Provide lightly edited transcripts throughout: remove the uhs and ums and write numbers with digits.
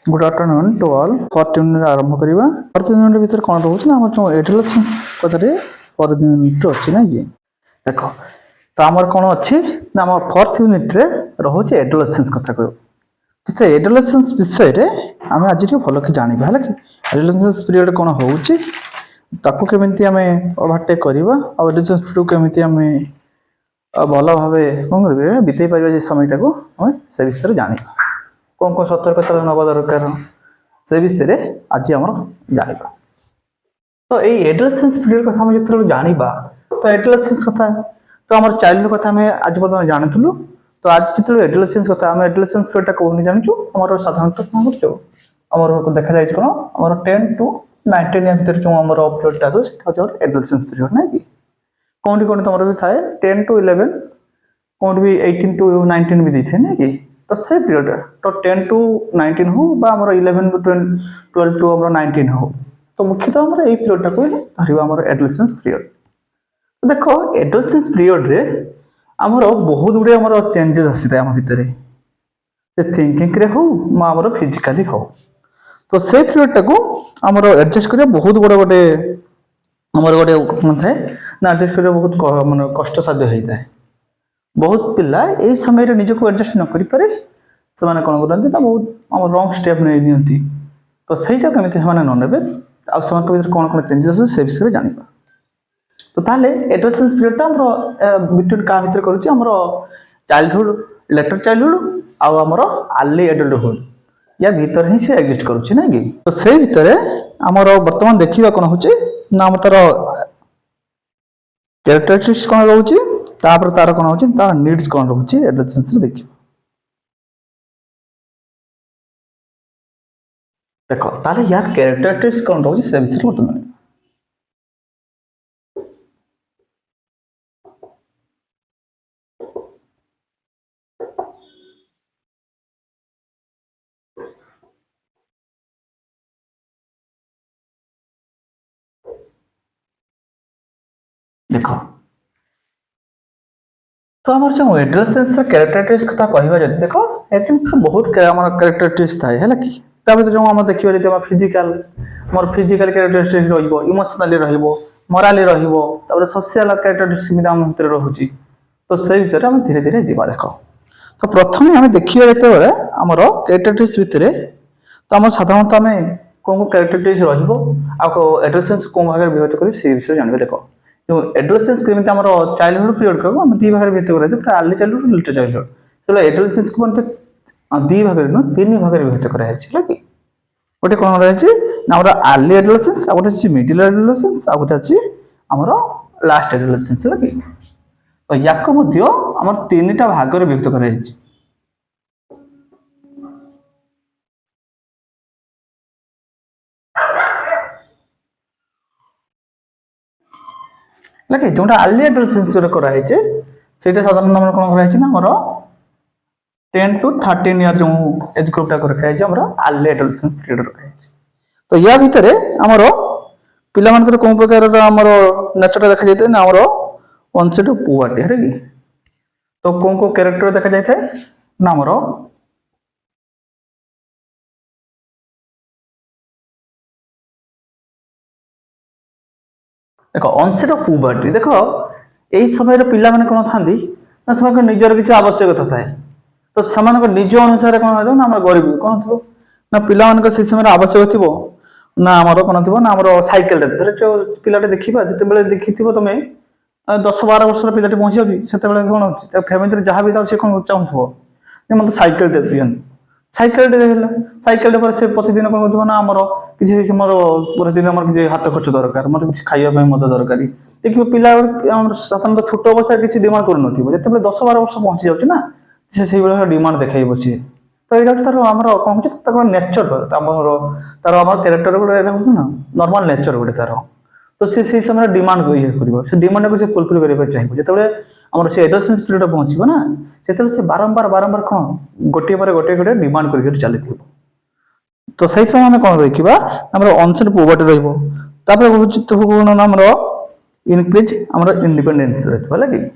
good afternoon to all first unit आरंभ करवा first unit भितर कौन रोचे ना जो एडोलेसेंस कथारे फर्स्ट यूनिट अच्छी ना कि देख तो आमर कौन अच्छी ना आम फोर्थ यूनिट रे रोचे एडोलेसेंस कथा कह तो से एडोलेसेंस विषय रे आम आज भल कि जानवा है कि एडोलेसेंस पीरियड कौन होताको केमी आम ओवरटेक करवा एडोलेसेंस पीरियड केमी आम भल भाव कौन कर बीते पार समय को से विषय जानवा कौन कौन सतर्कता नवा दरकार से विषय आज आम जाना तो ये एडोलेसेंस पीरियड कथा हम जो जाना तो एडोलेसेंस कथा तो आम चाइल्डहुड कथा आम आज पर्यटन जानूँ तो आज जो एडोलेसेंस कथा आम एडोलेसेंस पीरियड कौन जानूँ आम साधारणतः कौन कर देखा जाए कौन आम 10 to 19 ईयर भितर जो आम पीरियड एडोलेसेंस पीरियड ना कि कौन कौन तुम भी थाए 10 to 11 कौन भी 18 to 19 भी देते ना कि तो से पीरियड तो 10 to 19 हो बा हमर 11 to 12 to हमर 19 हो तो मुख्यतः हमर ए पीरियड को धरिबा हमर एडोलेसेंस पीरियड तो देखो एडोलेसेंस पीरियड रे हमर बहुत गुडे हमर चेंजेस आसीता हम भितरे से थिंकिंग रे हो मा हमर फिजिकली हो तो से पीरियड को हमर एडजस्ट करिया बहुत बड़ गोटे हमर गोटे कोन थाए ना एडजस्ट करिया बहुत माने कष्ट साध्य होइताए बहुत पिला ए समय रे निज को एडजस्ट न करि पारे से माने कोन करथि त बहुत हम रॉन्ग स्टेप नै नियंती तो सेटा केमिति हम न नेबे आ समय के भीतर कोन कोन चेंजेस से विषय जानिबा तो ताले एडोलेसेंस पीरियड हमरो बिटवीन का भीतर करूची हमरो चाइल्डहुड लेटर चाइल्डहुड आ हमरो अर्ली एडल्टहुड या भीतर ही से एग्जिस्ट करूची ना कि तो से भीतर हमरो वर्तमान देखिबा कोन होची ना हम तार कैरेक्टरिस्टिक्स कोन रहउची तापर तार कोन होची तार नीड्स कोन रहउची एडोलेसेंस रे देखिबा देखो ताले यार कैरेक्टरिस्टिक्स कोन रहउची से विषय वर्तमान देखो तो आम जो एडोलेसेंस कैरेक्टरिस्टिक्स कथा कहवा जब देखो एडोलेसेंस बहुत आम कैरेक्टरिस्टिक्स थाए है कि जो आम देखिए जब फिजिकल मोर फिजिकल कैरेक्टरिस्टिक्स रहिबो इमोशनली रहिबो मोराली रहिबो तापर सोशल कैरेक्टरिस्टिक्स भी आम भितर रहउची तो से विषय हम धीरे धीरे जीवा देखो तो प्रथम आम देखिए जेते बेले हमर कैरेक्टरिस्टिक्स भितर तो आम साधारणतः आम कौन को कैरेक्टरिस्टिक्स रहिबो आ एडोलेसेंस कोन भाग विभक्त करी से विषय जानबे देखो जो एडोलेसेंस केमिति हमर चाइल्डहुड पीरियड को हम दी भाग विभक्त करै पूरा अर्ली चाइल्डहुड लेटर चाइल्डहुड चलो एडोलेसेंस को बनते दी भाग न तीन भाग विभक्त करा है कि गोटे कौन रही ना हमर अर्ली एडोलेसेंस आ गोटे अछि मिडिल एडोलेसेंस आ गोटे अछि हमर लास्ट एडोलेसेंस है कि तो याको मध्य हमर तीनटा भाग रे विभक्त करा है लगे जोटा अर्ली एडोलेसेंस रे करा है सेटा साधारण हमर कोन करा है ना हमर 10 to 13 ईयर जो एज ग्रुप टा रखा है हमर अर्ली एडोलेसेंस पीरियड रखा है तो या भितरे हमर पिला मानकर कोन प्रकार हमर नेचर देखा जायते ना हमर ऑनसेट ऑफ पुबर्टी है कि तो कोन को कैरेक्टर देखा जायते ना हमर देखो ऑनसेट ऑफ पुबर्टी देखो एई समय रे पिला माने कोन थांदी ना समय निजर किछ आवश्यकता थाए तो समान निज अनुसार कौन हो ना गरीब कौन थो ना पिला से समय आवश्यक थी ना आमर कौन थी ना आम सैकेल पिला देखा जिते देखी तुम 10-12 वर्ष पिला पहुंची जाऊँगी कौन हो फैमिली जहाँ भी सी कौन चाहूँ मतलब सैकेल दिखती सैकेल सैकेल से प्रतिदिन कौन हो ना आमर किसी मोर प्रतिदिन किसी हाथ खर्च दरकार मतलब किसी खाइबा मत दरकार देखिए पिला साधारणतः छोट अवस्था किसी डिमांड कर जो 10-12 वर्ष पहुंची जाऊँगी ना से डिमांड देखा बसी तो ये तार आम कौन हो नेचर तार आम कैरेक्टर गोटे ना नॉर्मल नेचर गोटे तार तो से समय डिमांड कर डिमांड को फुलफिल करने चाहिए जो आम से एडोलेसेंस पीरियड पहुंचो ना से बारंबार बारंबार कौन गोटे पर गोटे गोटे डिमांड कर चली तो से आम कौन देखा आम ऑनसेट पुबर्टी रहा इनक्रीज आम इंडिपेंडेंस रहा कि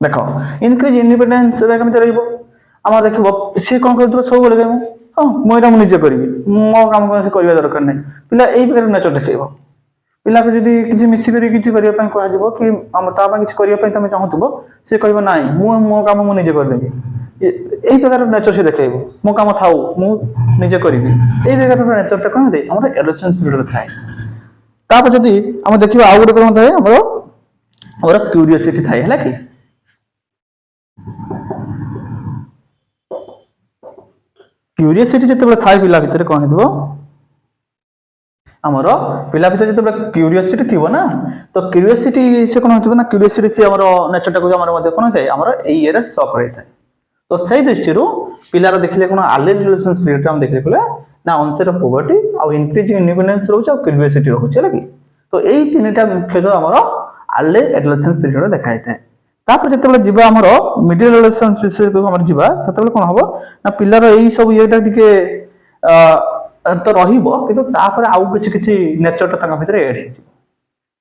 देख इनक्रिज इंडिपेंडेंस केमी रही आम देख सी कौन कर सब बेले हाँ मुझे मुझे करी मो कम से करवा दरकार नहीं पिला यही प्रकार नेचर देखो पिला को जब किसी मिसिक किसी करने कह कि किसी करने तुम चाहूब सी कह ना मो कम मुझे करदेवी यही प्रकार नेचर से देखेब मो कम था मुझे करी यही प्रकार नेचर कौन थे आम एडोलेसेंस पीरियड थाए तापर जदि आम देखा आउ गोटे कौन थाए आम क्यूरियोसिटी थाए है कि क्यूरियोसिटी जिते थाए पिला भितर कौन हो आमर पिला भितर जो क्यूरियोसिटी थी ना तो क्यूरियोसिटी से कौन हो ना क्यूरियोसिटी से आम नेचर टाक कौन होता है आम ये सक रही है तो से दृष्टि पिलार देखिले कौन अर्ली एडोलेसेंस पीरियड हम देखिले बोले ना ऑनसेट ऑफ पॉवर्टी आउ इंक्रीजिंग इंडिपेंडेंस रोचे आ क्यूरियोसिटी रोचे है कि तो यही तीनटा मुख्यतः आम अर्ली एडोलेसेंस पीरियड देखा जाए तापर जिते जीवा आमर मिडिल एडोलेसेंस पीरियड को आम जीवा से कौन हम ना पिलार यही सब ये टिके तो रही आउ कि नेचर भितर एड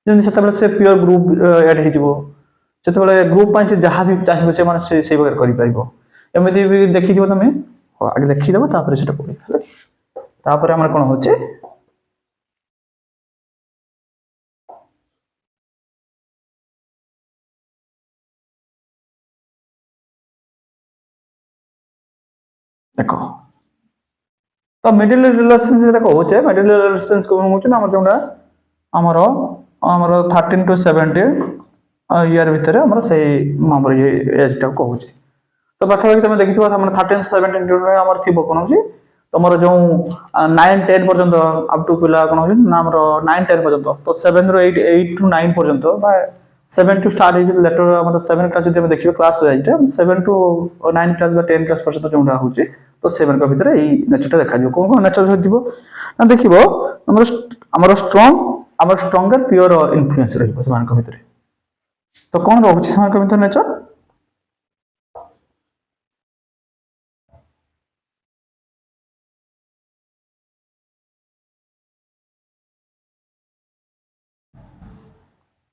हो से प्योर ग्रुप एड हो ग्रुप से जहाँ भी चाहिए से प्रकार करमती भी देखी तुम आगे देखीदेव तापर कौन हो देख तो मिडिल एडोलेसेंस होचे मिडिल एडोलेसेंस कौन होचे हमर जोंडा हमर हमर 13 टू 17 ईयर भितर हमर से हमर ये एज टा को होचे तो पाखा तुम देखिथिबा हमर 13 17 जोंडा हमर थिबो कोन होची तमर जो 9 10 पर्यंत अप टू पिला कोन होची ना हमर 9 10 पर्यंत तो 7 रो 8 8 टू 9 पर्यंत बा 7 टू स्टार्ट है लेटर हमर 7 क्लास जदि हम देखिबो क्लास वाइज 7 टू 9 क्लास बा 10 क्लास पर्यंत जोंडा होची तो सेवन का भितर यही नेचर देखा कौन कौन नेचर ना देखो आमर स्ट्रंगर प्योर इन्फ्लुएंस भितर तो कौन रोचे भितर नेचर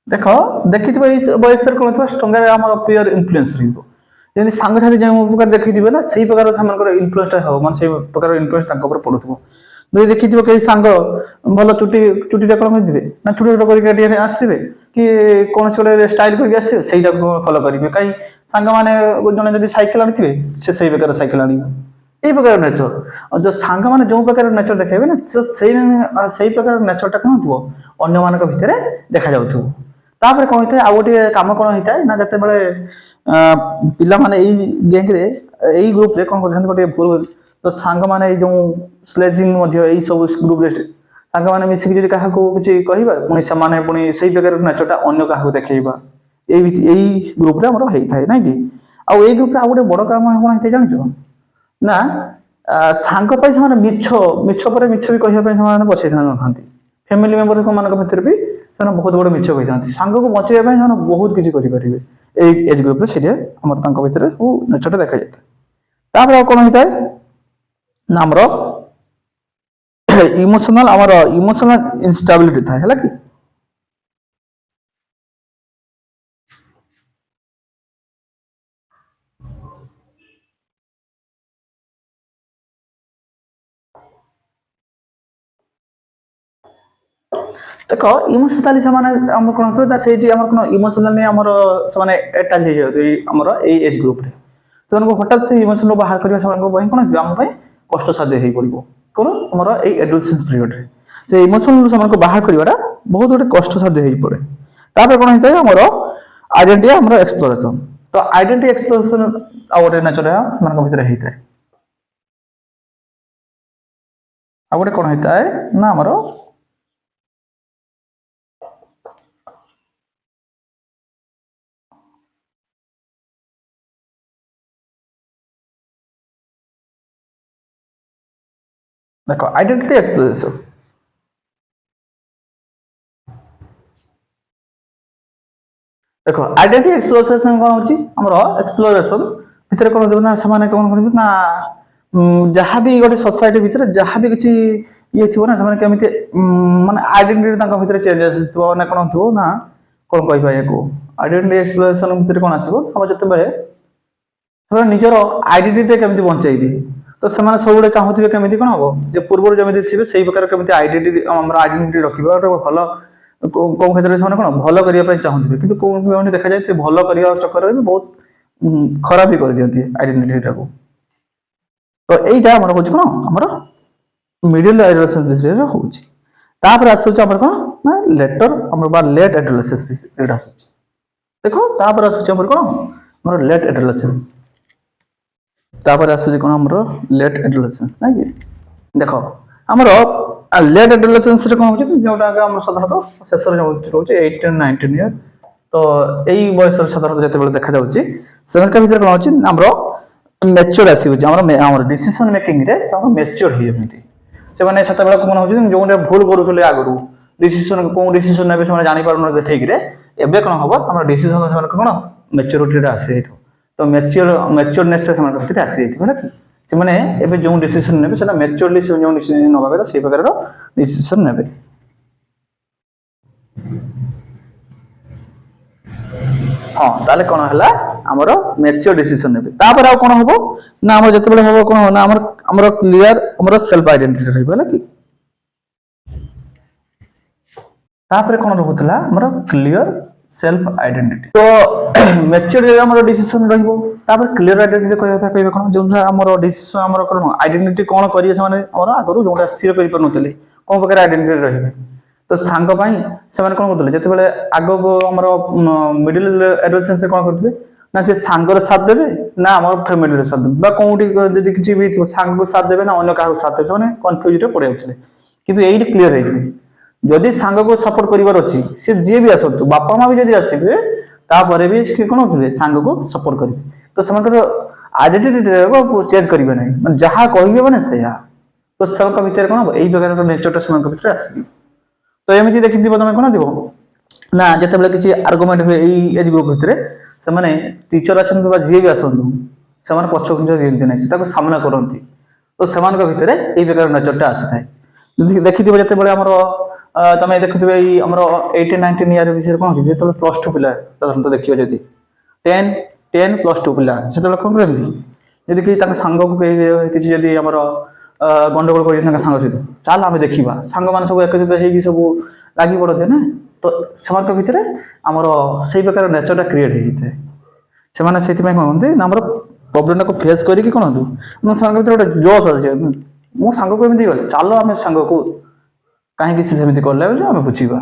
देख देखी बयस कौन स्ट्रंगर आम प्योर इन्फ्लुएंस जमी सांगसाथी जो प्रकार देखिए ना से प्रकार इन्फ्लुएंसटा हो माने से प्रकार इन्फ्लुएंस पड़ुव जो देखिए कई सांग भल चुटी चुटीटा कौन करेंगे ना छोट छोट करके आसवे कि कौन से गोटे स्टाइल करके से फलो करेंगे कहीं सांग मैंने जड़े जब सैकेल आनी से प्रकार सैकेल आने यही प्रकार नेचर जो सांग मैंने जो प्रकार नेचर देखेबे ना से प्रकार नेचरटा कौन थो अन्य मान भितर देखा जाऊ तापर कौन होता है आउ गोटे कम कौन होता है ना जिते बड़े पिला माने गैंग रे यही ग्रुप रे कौन करते गोटे भूल तो सांग माने जो स्लेजिंग यही सब ग्रुप रे सांग माने मिसिक जदि क्या किसी कहबा पुणी से पुणी से प्रकार नेचरटा अन्य क्या देखा यही ग्रुप रे हमर होता है ना कि आउ ये ग्रुप रे आउ गोटे बड़ काम कौन होता है जान ना सांग से मिछ मिछ पर मिछ भी कहना बचै था फैमिली मेंबर मान भर भी बहुत बड़ मिछ कही सांग को बचाई बहुत किसी करेंगे एज ग्रुप से भितर सब नेचर देखा जाए कौन होता है ना आमर इमोशनल इनस्टेबिलिटी था है कि देख इमोशनाली से कौन हो से इमोशनाली से अटैच हो एज ग्रुप रे से हठात से इमोशन बाहर करने कौन आम कष्ट साध्य हो पड़ो कौन आम एडोलेसेंस पीरियड रे से इमोशन से बाहर करवाटा बहुत गोटे कष्ट साध्य हो पड़े तापर कौन होता है आमर आइडेंटिटी आमर एक्सप्लोरेशन तो आइडेंटिटी एक्सप्लोरेशन आ गोटे नेचर से भितर होता है आ गोटे कौन होता है ना आमर देखो आइडेंटिटी एक्सप्लोरेशन देखो आइडेंटिटी एक्सप्लोरेशन कौन होची हमरो एक्सप्लोरेशन भितर कौन देबना समान कौन करबे ना जहाँ भी गोटे सोसाइटी भितर जहाँ भी किसी ये थी ना से केमी माने आइडेंटिटी भितर चेंजेस ना कौन थो ना कौन कहबा याको आइडेंटिटी एक्सप्लोरेशन भितर कौन आसो हम जो निजर आइडेंटिटी केमी बचाइबे तो से सब चाहूबे केमी कौन हम जो पूर्व जमी थे से प्रकार केमी आइडेंटिटी रखा भल कौन क्षेत्र में कौन भल करने चाहूबे कि कौन देखा जाए भल करने चक्कर में बहुत खराब भी कर दिखती आइडेंटिटी टाक तो यहीटा आम हूँ कौन आमर मिडिल एडोलेसेंस विषय होची तापर आसुच हमर कोन ना लेटर हमर बा लेट एडोलेसेंस विषय आसुच देखो तापर आसुच हमर कोन हमर लेट एडोलेसेंस तापर आसुच कोन हमर लेट एडोलेसेंस ना कि देखो हमर लेट एडोलेसेंस रे कोन होची जोटा हम साधारणतः शेषर होची 18 19 इयर तो एई बयस साधारणतः जते बेले देखा जाउची सेवन का भीतर कोन होची हमर मैच्योर आसी होची हमर डिसीजन मेकिंग रे हम मैच्योर ही जेमिति से माने सत बेला कोन होची जो भूल करूथले आगरू डिसीजन कोन डिसीजन नेबे से जानि पारन ठीक रे एबे कोन होबो हमर डिसीजन से कोन मैच्योरिटी रा आसी तो मैच्योरनेस ता से भीतर आसी जेति होला कि से माने एबे जो डिसीजन नेबे सेटा मैच्योरली से जो डिसीजन नबा के से प्रकार रो डिसीजन नेबे हां ताले कोन हला हमर मैच्योर डिसीजन नेबे तापर आ कोन होबो ना हमर जते बेले होबो कोन ना हमर क्लियर हमर सेल्फ आइडेंटिटी रहबो होला कि तापर कोन रहउतला हमर क्लियर सेल्फ आइडेंटिटी तो मैच्योर जे हमर डिसीजन रहबो तापर क्लियर आइडेंटिटी कहबे कोन जो हमर डिसीजन हमर कोन आइडेंटिटी कोन करिए से माने हमर आगरु जोटा स्थिर करि परनतले कोन प्रकार आइडेंटिटी रहबे तो सांग पाई से माने कोन करतले जते बेले आगो हमर मिडिल एडोलेसेंस कोन करतले ना से सांगर साथ देबे ना हमर फैमिली रे साथ देबे बा कोउटी जदी किछि भी थियो सांग को साथ देबे ना अन्य का साथ देबे माने कंफ्यूज रे पड़े जाउतले किंतु एई क्लियर हेइतबे जदी सांग को सपोर्ट करिवार अछि से जे भी आसतु बापा मां भी जदी आसीबे ता परे भी से कोन होतबे सांग को सपोर्ट करिवे तो समकर आइडेंटिटी को चेंज करिवे नै माने जहा कहिबे माने सेया तो सबका भीतर कोन हो एई प्रकार नेचर टा समकर भीतर आसी तो एमिति देखि दिबो तमे कोन दिबो ना जते बेले किछि आर्गुमेंट होय एई एज ग्रुप भीतर से माने टीचर अछन बा जे भी आसंतु से माने पछ कुंज दियंती नै से ताको सामना करंती तो समान का भीतर एई प्रकार नेचर टा आसी थाए देखि दिबो जते बेले हमर तमे देखुथिबे एई हमर 18 19 इयर विषय कोन होछि जते प्लस 2 पिला साधारण तो देखियो जदी 10 प्लस 2 पिला सेते बेले कोन करंती जदी कि ताके संग को किछि जदी हमर गंडगोल कर संग सहित चल आम देखा सांग मान सब एक सब लगी पड़ते ना तो से भितर आमर से प्रकार नेचरटा क्रिएट होता है से कहते आम प्रोब्लेम को फेस करके कौन सांग भर गोटे जोश आसे मो सांग को एमती गले चलो आम सांग को कहीं सेमती कले आम बुझा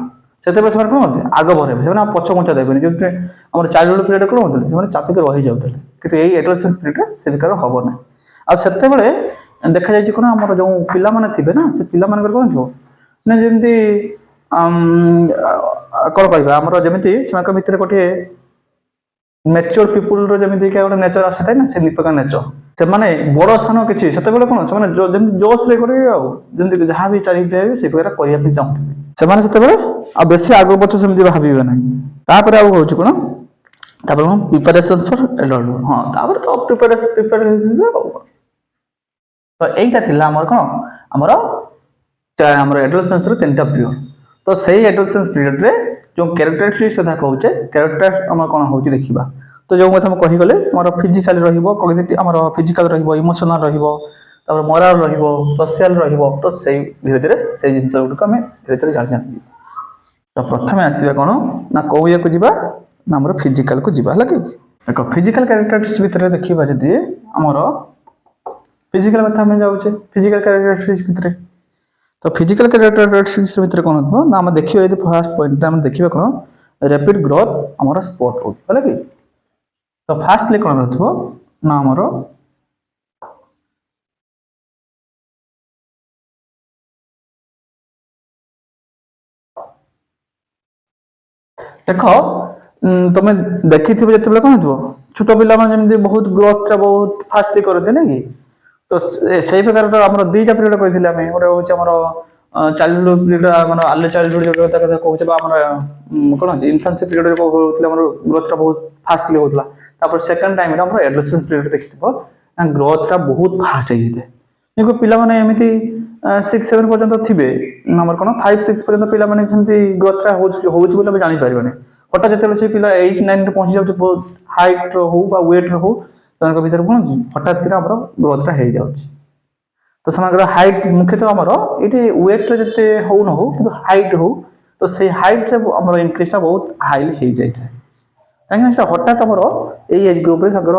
से कौन होते आग भर से पछ घुंचा देवेनि जो आम चाइल्डहुड पीरियड कौन होते चापिक रही जाते कि यही एडोलेसेंस पीरियड से प्रकार हम ना आते देखा जाए कौन आम जो पिला माने थे ना से पिला मान कौन थो ना जमी कौन कह आम जमी से भितर गोटे मैच्योर पीपुल जमी गोटे नेचर आसी था ना से प्रकार नेचर से माने बड़ सान किसी से कौन से जोश जमी जहाँ भी चाहिए से प्रकार करने चाहते से बेसी आग पछ से भावे ना तापर आउ कौन कौन प्रिपेरेसन फॉर एडल्टहुड हाँ तापर तो प्रिपेयर तो यहीटा थिला हमर कोन हमर एडोलेसेंस रे तीनटा पीरियड तो सही एडोलेसेंस पीरियड रे जो कैरेक्टरिस्टिक्स कथा कहउचे कैरेक्टर्स हमर कोन होची देखिबा तो जो हम कहि गले हमर फिजिकल रहिबो कॉग्निटिव हमर फिजिकल रहिबो इमोशनल रहिबो तापर मोरल रहिबो सोशल रहिबो तो सही धीरे धीरे से जिंस गुड हम धीरे धीरे जान जान तो प्रथमे आसीबा कोन ना कोया को जिबा ना हमर फिजिकल को जिबा हला कि देखो फिजिकल कैरेक्टरिस्टिक्स भीतर देखिबा जदी हमर फिजिकल कथा में जाउचे फिजिकल कैरेक्टरिस्टिक्स भितर तो फिजिकल कैरेक्टरिस्टिक्स भितर कोन हो ना हम देखियो यदि फर्स्ट पॉइंट हम देखिबा कोन रैपिड ग्रोथ हमर स्पोर्ट हो होला कि तो फास्टली कोन रहथो ना हमर देखो तुम देखि थिबे जते बेले कोन हो छोट पिला माने जेमि बहुत ग्रोथ बहुत फास्टली करते ना कि तो से प्रकार तो आम दुईटा पीरियड कही गोटे हूँ आम चाइल्डहुड पीरियड आम अर्ली चाइल्डहुड जो कथा कहूँ कौन इन्फेंसी पीरियड ग्रोथ बहुत फास्टली होता सेकेंड टाइम एडोलेसेंस पीरियड देखिए ग्रोथ बहुत फास्ट हो पिला माने एमती 6-7 पर्यंत थे आम कौन 5-6 पर्यंत पिला माने ग्रोथ हो जानी पारे हठात जो से पिला 8-9 रे पहुंची जाउछ बहुत हाइट रो हो बा वेट रो हो सेमानक भीतर कोन हठात किना हमर ग्रोथ रा हे जाउछ तो सेमानकर हाइट मुख्यतः हमर एटी वेट रे जते हो न हो किंतु हाइट हो तो से हाइट रे हमर इंक्रीज टा बहुत हाई हे जाय थाए कहीं हठात हमर ए एज ग्रुप रे सगर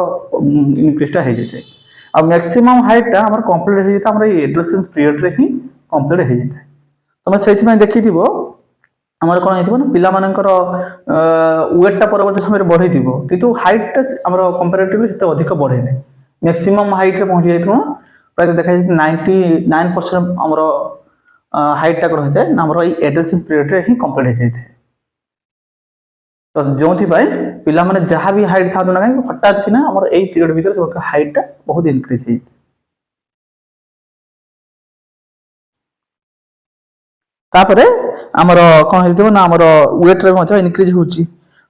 इंक्रीज टा हे जाय थाए आ मैक्सिमम हाइट टा हमर कंप्लीट हे जाता हमर एडोलेसेंस पीरियड रे ही कंप्लीट हे जाय थाए तमे सेति में देखिथिबो हमर कोन हेतिबो ना पिला मानकर वेट टा परवर्ती समय रे बढ़ै दिबो किंतु हाइट टा हमर कंपैरेटिवली सेते अधिक बढ़े नै मैक्सिमम हाइट रे पहुंच जायतो प्राय देखा 99% हमर हाइट टा कोन होय ना हमर ई एडोलेसेंस पीरियड रे ही कंप्लीट हे जाय थाए तो जोथि भाई पिला माने जहां भी हाइट था ना हठात कि ना हमर एई पीरियड भीतर हाइट टा बहुत इंक्रीज हे तापरे हमर कोन हेतिबो ना हमर वेट रे मत इंक्रीज होची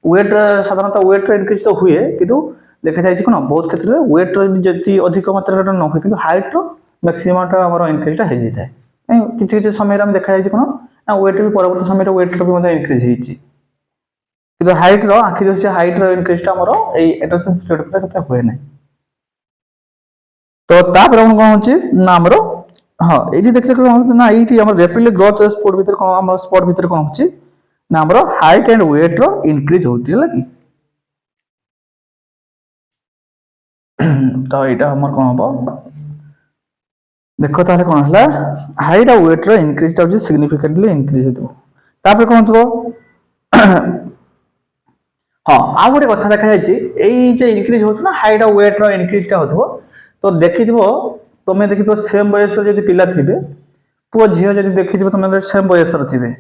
वेट साधारणतः वेट रे इंक्रीज तो हुए किंतु देखा जाय कोन बहुत क्षेत्र रे वेट रे जति अधिक मात्रा रे न हो किंतु हाइट रो मैक्सिमम टा हमर इंक्रीज टा हे जाय किछि किछि समय रे हम देखा जाय कोन ना वेट भी परवर्ती समय रे वेट रो भी मत इंक्रीज हेची किंतु हाइट रो आखि दोसे हाइट रो इंक्रीज टा हमर एई एडोलेसेंस पीरियड पे सता होय नै तो तापर हम कोन होची ना हमर हाँ ये देखते ना ये रेपिडली ग्रोथ स्पोर्ट भीतर कौन स्पोर्ट भीतर कौन होची ना हमरो हाइट एंड वेट रो इंक्रीज होची हला कि तो एटा हमर कोन हबो देखो ताले कोन हला हाइट और वेट रो इंक्रीज ता होची सिग्निफिकेंटली इंक्रीज हेतु तापर कोन थबो हाँ आ गोटे कथा देखा जायछि एई जे इंक्रीज होत ना हाइट और वेट रो इंक्रीज ता होतबो तो देखिथिबो तमे देखिथिबो सेम बयस जदि पिला थिबे पुओ झियो जदि देखिथिबो तमे सेम बयस र थिबे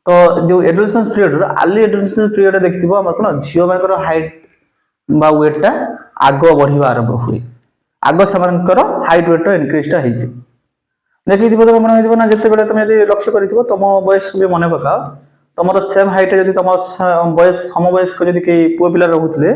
तो जो adolescence period early adolescence period देखिथिबो हमर कोन झियो मानकर हाइट बा वेट टा आगो बढ़िबा आरंभ हुई आगो समानकर हाइट वेट रो इंक्रीज ता हेछि देखिथिबो तमे मन हेतिबो ना जते बेले तमे जदि लक्ष्य करिथिबो तम बयस के मने पका तमरो सेम हाइट जदि तम बयस सम बयस को जदि के पुओ पिला रहउतले